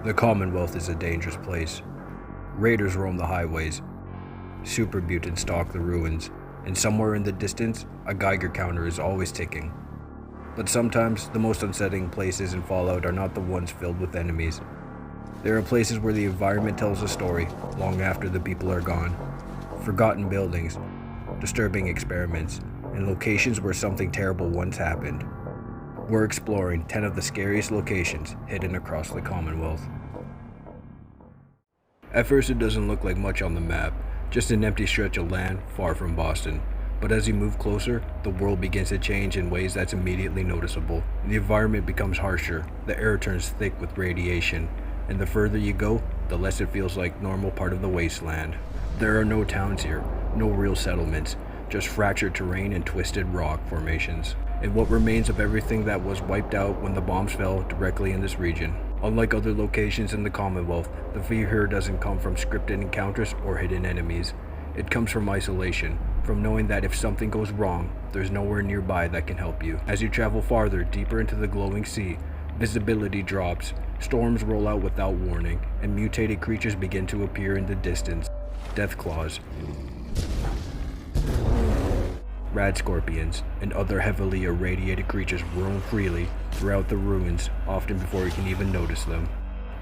The Commonwealth is a dangerous place. Raiders roam the highways. Super mutants stalk the ruins. And somewhere in the distance, a Geiger counter is always ticking. But sometimes, the most unsettling places in Fallout are not the ones filled with enemies. There are places where the environment tells a story, long after the people are gone. Forgotten buildings, disturbing experiments, and locations where something terrible once happened. We're exploring 10 of the scariest locations hidden across the Commonwealth. At first it doesn't look like much on the map, just an empty stretch of land far from Boston. But as you move closer, the world begins to change in ways that's immediately noticeable. The environment becomes harsher, the air turns thick with radiation, and the further you go, the less it feels like normal part of the wasteland. There are no towns here, no real settlements, just fractured terrain and twisted rock formations, and what remains of everything that was wiped out when the bombs fell directly in this region. Unlike other locations in the Commonwealth, the fear here doesn't come from scripted encounters or hidden enemies. It comes from isolation, from knowing that if something goes wrong, there's nowhere nearby that can help you. As you travel farther, deeper into the glowing sea, visibility drops, storms roll out without warning, and mutated creatures begin to appear in the distance. Death claws, rad scorpions, and other heavily irradiated creatures roam freely throughout the ruins, often before you can even notice them.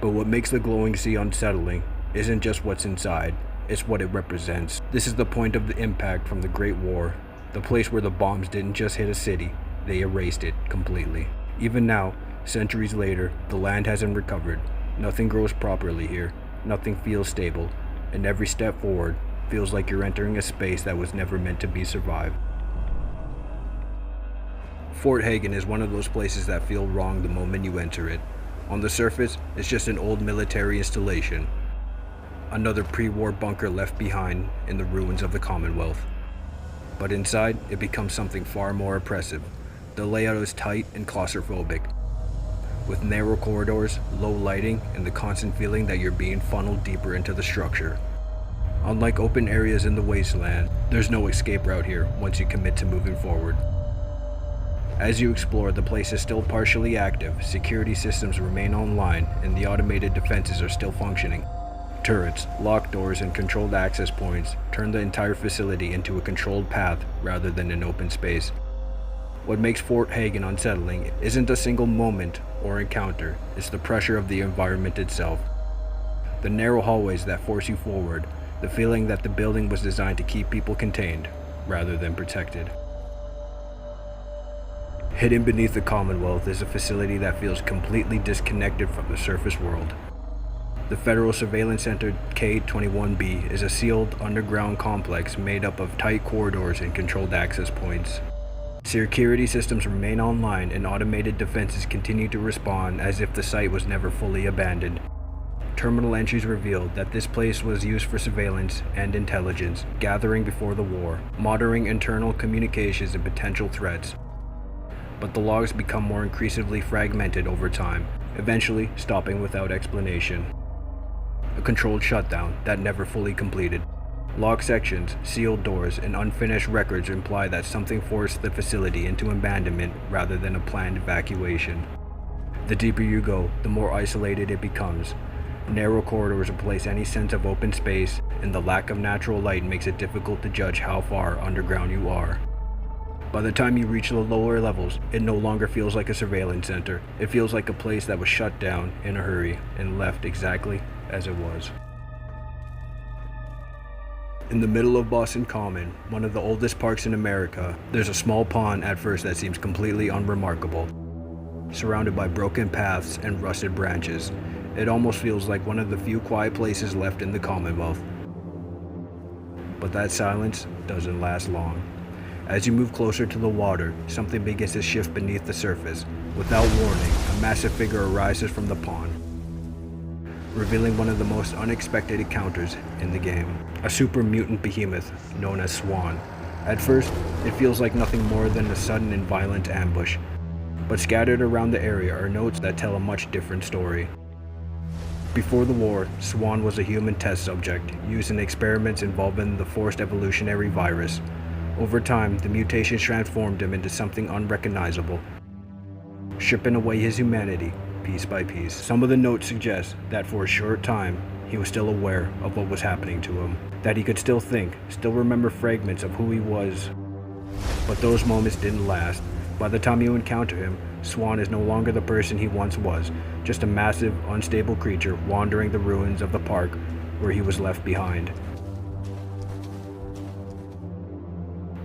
But what makes the glowing sea unsettling isn't just what's inside, it's what it represents. This is the point of the impact from the Great War, the place where the bombs didn't just hit a city, they erased it completely. Even now, centuries later, the land hasn't recovered. Nothing grows properly here, nothing feels stable, and every step forward feels like you're entering a space that was never meant to be survived. Fort Hagen is one of those places that feel wrong the moment you enter it. On the surface, it's just an old military installation. Another pre-war bunker left behind in the ruins of the Commonwealth. But inside, it becomes something far more oppressive. The layout is tight and claustrophobic, with narrow corridors, low lighting, and the constant feeling that you're being funneled deeper into the structure. Unlike open areas in the wasteland, there's no escape route here once you commit to moving forward. As you explore, the place is still partially active, security systems remain online, and the automated defenses are still functioning. Turrets, locked doors, and controlled access points turn the entire facility into a controlled path rather than an open space. What makes Fort Hagen unsettling isn't a single moment or encounter, it's the pressure of the environment itself. The narrow hallways that force you forward, the feeling that the building was designed to keep people contained rather than protected. Hidden beneath the Commonwealth is a facility that feels completely disconnected from the surface world. The Federal Surveillance Center K-21B is a sealed underground complex made up of tight corridors and controlled access points. Security systems remain online and automated defenses continue to respond as if the site was never fully abandoned. Terminal entries revealed that this place was used for surveillance and intelligence, gathering before the war, monitoring internal communications and potential threats. But the logs become more increasingly fragmented over time, eventually stopping without explanation. A controlled shutdown that never fully completed. Locked sections, sealed doors, and unfinished records imply that something forced the facility into abandonment rather than a planned evacuation. The deeper you go, the more isolated it becomes. Narrow corridors replace any sense of open space, and the lack of natural light makes it difficult to judge how far underground you are. By the time you reach the lower levels, it no longer feels like a surveillance center. It feels like a place that was shut down in a hurry and left exactly as it was. In the middle of Boston Common, one of the oldest parks in America, there's a small pond at first that seems completely unremarkable. Surrounded by broken paths and rusted branches, it almost feels like one of the few quiet places left in the Commonwealth. But that silence doesn't last long. As you move closer to the water, something begins to shift beneath the surface. Without warning, a massive figure arises from the pond, revealing one of the most unexpected encounters in the game. A super mutant behemoth known as Swan. At first, it feels like nothing more than a sudden and violent ambush, but scattered around the area are notes that tell a much different story. Before the war, Swan was a human test subject, used in experiments involving the forced evolutionary virus. Over time, the mutations transformed him into something unrecognizable, stripping away his humanity, piece by piece. Some of the notes suggest that for a short time, he was still aware of what was happening to him, that he could still think, still remember fragments of who he was. But those moments didn't last. By the time you encounter him, Swan is no longer the person he once was, just a massive, unstable creature wandering the ruins of the park where he was left behind.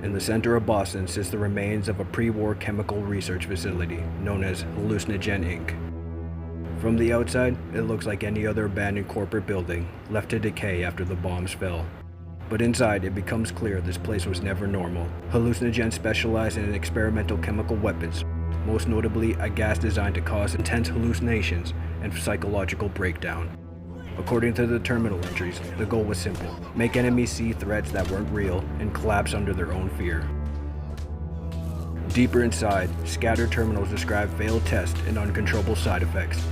In the center of Boston sits the remains of a pre-war chemical research facility known as Hallucinogen Inc. From the outside, it looks like any other abandoned corporate building, left to decay after the bombs fell. But inside, it becomes clear this place was never normal. Hallucinogen specialized in experimental chemical weapons, most notably a gas designed to cause intense hallucinations and psychological breakdown. According to the terminal entries, the goal was simple: make enemies see threats that weren't real and collapse under their own fear. Deeper inside, scattered terminals describe failed tests and uncontrollable side effects.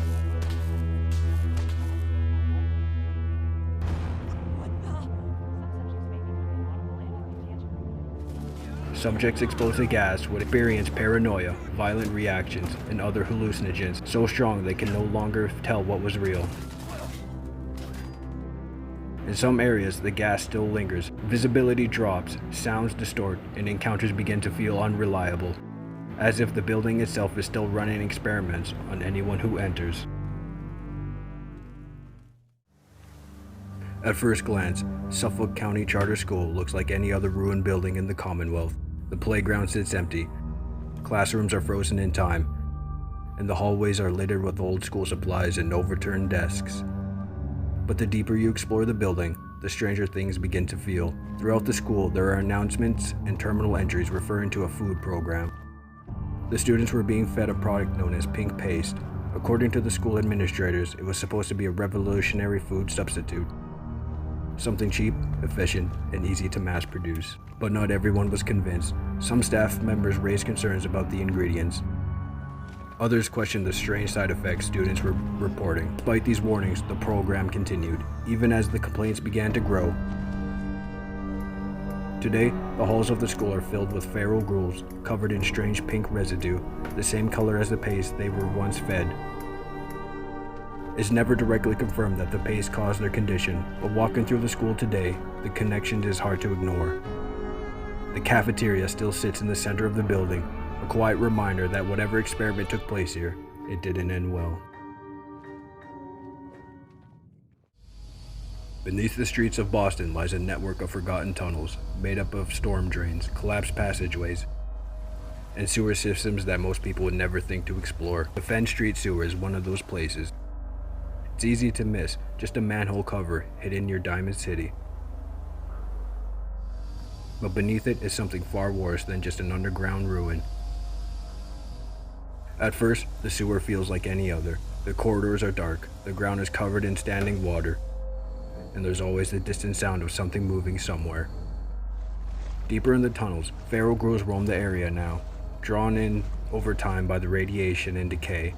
Subjects exposed to gas would experience paranoia, violent reactions, and other hallucinogens so strong they can no longer tell what was real. In some areas, the gas still lingers, visibility drops, sounds distort, and encounters begin to feel unreliable, as if the building itself is still running experiments on anyone who enters. At first glance, Suffolk County Charter School looks like any other ruined building in the Commonwealth. The playground sits empty, classrooms are frozen in time, and the hallways are littered with old school supplies and overturned desks. But the deeper you explore the building, the stranger things begin to feel. Throughout the school, there are announcements and terminal entries referring to a food program. The students were being fed a product known as pink paste. According to the school administrators, it was supposed to be a revolutionary food substitute. Something cheap, efficient, and easy to mass produce. But not everyone was convinced. Some staff members raised concerns about the ingredients. Others questioned the strange side effects students were reporting. Despite these warnings, the program continued, even as the complaints began to grow. Today, the halls of the school are filled with feral ghouls covered in strange pink residue, the same color as the paste they were once fed. It's never directly confirmed that the paste caused their condition, but walking through the school today, the connection is hard to ignore. The cafeteria still sits in the center of the building, a quiet reminder that whatever experiment took place here, it didn't end well. Beneath the streets of Boston lies a network of forgotten tunnels, made up of storm drains, collapsed passageways, and sewer systems that most people would never think to explore. The Fenn Street sewer is one of those places. It's easy to miss, just a manhole cover hidden near Diamond City. But beneath it is something far worse than just an underground ruin. At first, the sewer feels like any other. The corridors are dark, the ground is covered in standing water, and there's always the distant sound of something moving somewhere. Deeper in the tunnels, feral ghouls roam the area now, drawn in over time by the radiation and decay.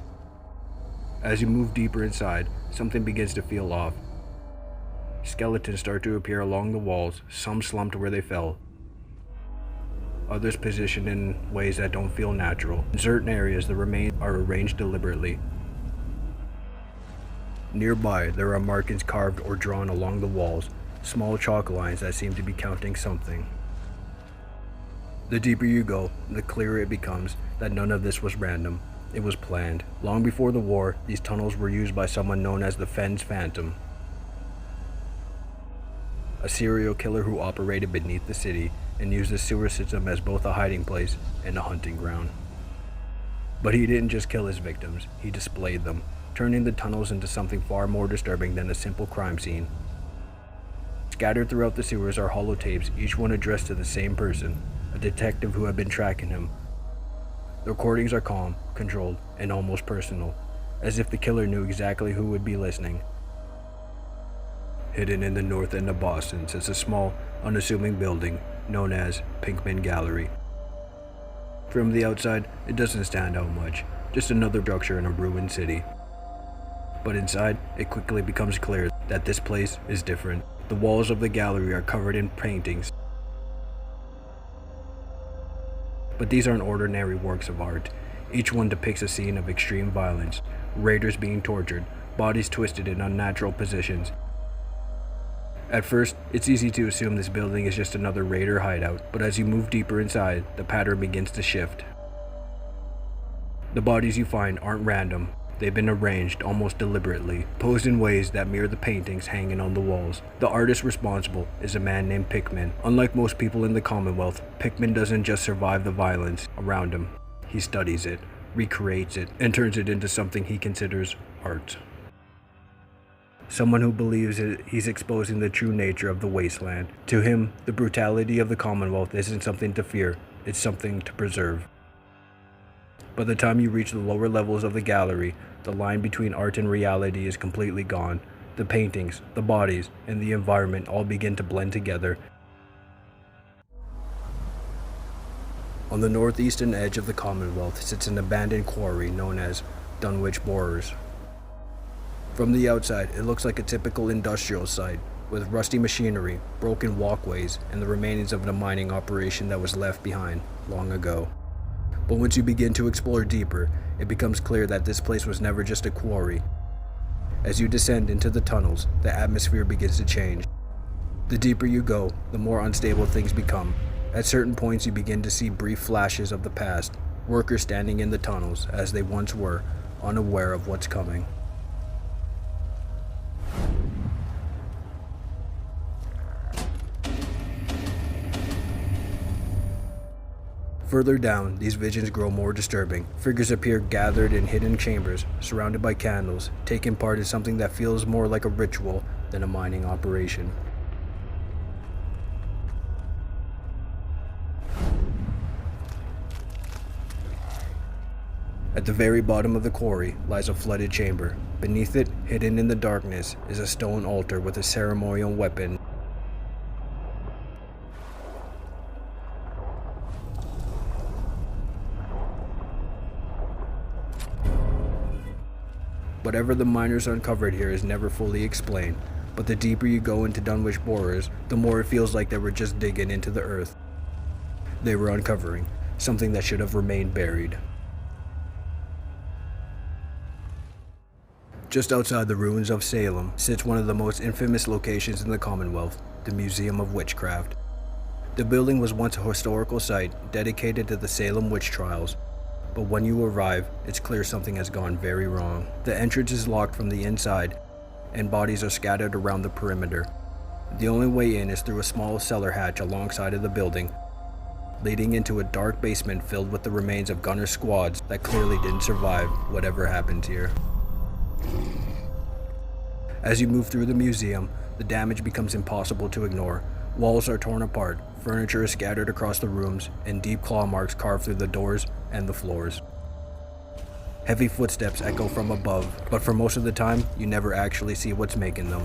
As you move deeper inside, something begins to feel off. Skeletons start to appear along the walls, some slumped where they fell, others positioned in ways that don't feel natural. In certain areas, the remains are arranged deliberately. Nearby, there are markings carved or drawn along the walls, small chalk lines that seem to be counting something. The deeper you go, the clearer it becomes that none of this was random. It was planned. Long before the war, these tunnels were used by someone known as the Fenn's Phantom, a serial killer who operated beneath the city and used the sewer system as both a hiding place and a hunting ground. But he didn't just kill his victims, he displayed them, turning the tunnels into something far more disturbing than a simple crime scene. Scattered throughout the sewers are holotapes, each one addressed to the same person, a detective who had been tracking him. The recordings are calm, controlled, and almost personal, as if the killer knew exactly who would be listening. Hidden in the north end of Boston sits a small, unassuming building known as Pinkman Gallery. From the outside, it doesn't stand out much, just another structure in a ruined city. But inside, it quickly becomes clear that this place is different. The walls of the gallery are covered in paintings. But these aren't ordinary works of art. Each one depicts a scene of extreme violence, raiders being tortured, bodies twisted in unnatural positions. At first, it's easy to assume this building is just another raider hideout, but as you move deeper inside, the pattern begins to shift. The bodies you find aren't random. They've been arranged almost deliberately, posed in ways that mirror the paintings hanging on the walls. The artist responsible is a man named Pickman. Unlike most people in the Commonwealth, Pickman doesn't just survive the violence around him. He studies it, recreates it, and turns it into something he considers art. Someone who believes he's exposing the true nature of the wasteland. To him, the brutality of the Commonwealth isn't something to fear, it's something to preserve. By the time you reach the lower levels of the gallery, the line between art and reality is completely gone. The paintings, the bodies, and the environment all begin to blend together. On the northeastern edge of the Commonwealth sits an abandoned quarry known as Dunwich Borers. From the outside, it looks like a typical industrial site, with rusty machinery, broken walkways, and the remains of a mining operation that was left behind long ago. But once you begin to explore deeper, it becomes clear that this place was never just a quarry. As you descend into the tunnels, the atmosphere begins to change. The deeper you go, the more unstable things become. At certain points you begin to see brief flashes of the past, workers standing in the tunnels as they once were, unaware of what's coming. Further down, these visions grow more disturbing. Figures appear gathered in hidden chambers, surrounded by candles, taking part in something that feels more like a ritual than a mining operation. At the very bottom of the quarry lies a flooded chamber. Beneath it, hidden in the darkness, is a stone altar with a ceremonial weapon. Whatever the miners uncovered here is never fully explained, but the deeper you go into Dunwich Borers, the more it feels like they were just digging into the earth. They were uncovering something that should have remained buried. Just outside the ruins of Salem sits one of the most infamous locations in the Commonwealth, the Museum of Witchcraft. The building was once a historical site dedicated to the Salem witch trials. But when you arrive, it's clear something has gone very wrong. The entrance is locked from the inside, and bodies are scattered around the perimeter. The only way in is through a small cellar hatch alongside of the building, leading into a dark basement filled with the remains of gunner squads that clearly didn't survive whatever happened here. As you move through the museum, the damage becomes impossible to ignore. Walls are torn apart, furniture is scattered across the rooms, and deep claw marks carved through the doors and the floors. Heavy footsteps echo from above, but for most of the time, you never actually see what's making them.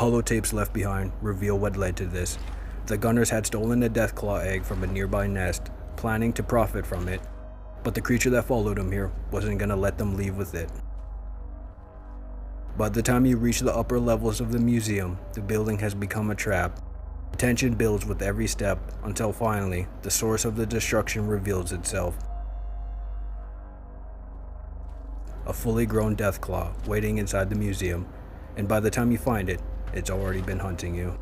Holotapes left behind reveal what led to this. The gunners had stolen a deathclaw egg from a nearby nest, planning to profit from it, but the creature that followed them here wasn't going to let them leave with it. By the time you reach the upper levels of the museum, the building has become a trap. Tension builds with every step until finally, the source of the destruction reveals itself. A fully grown deathclaw waiting inside the museum, and by the time you find it, it's already been hunting you.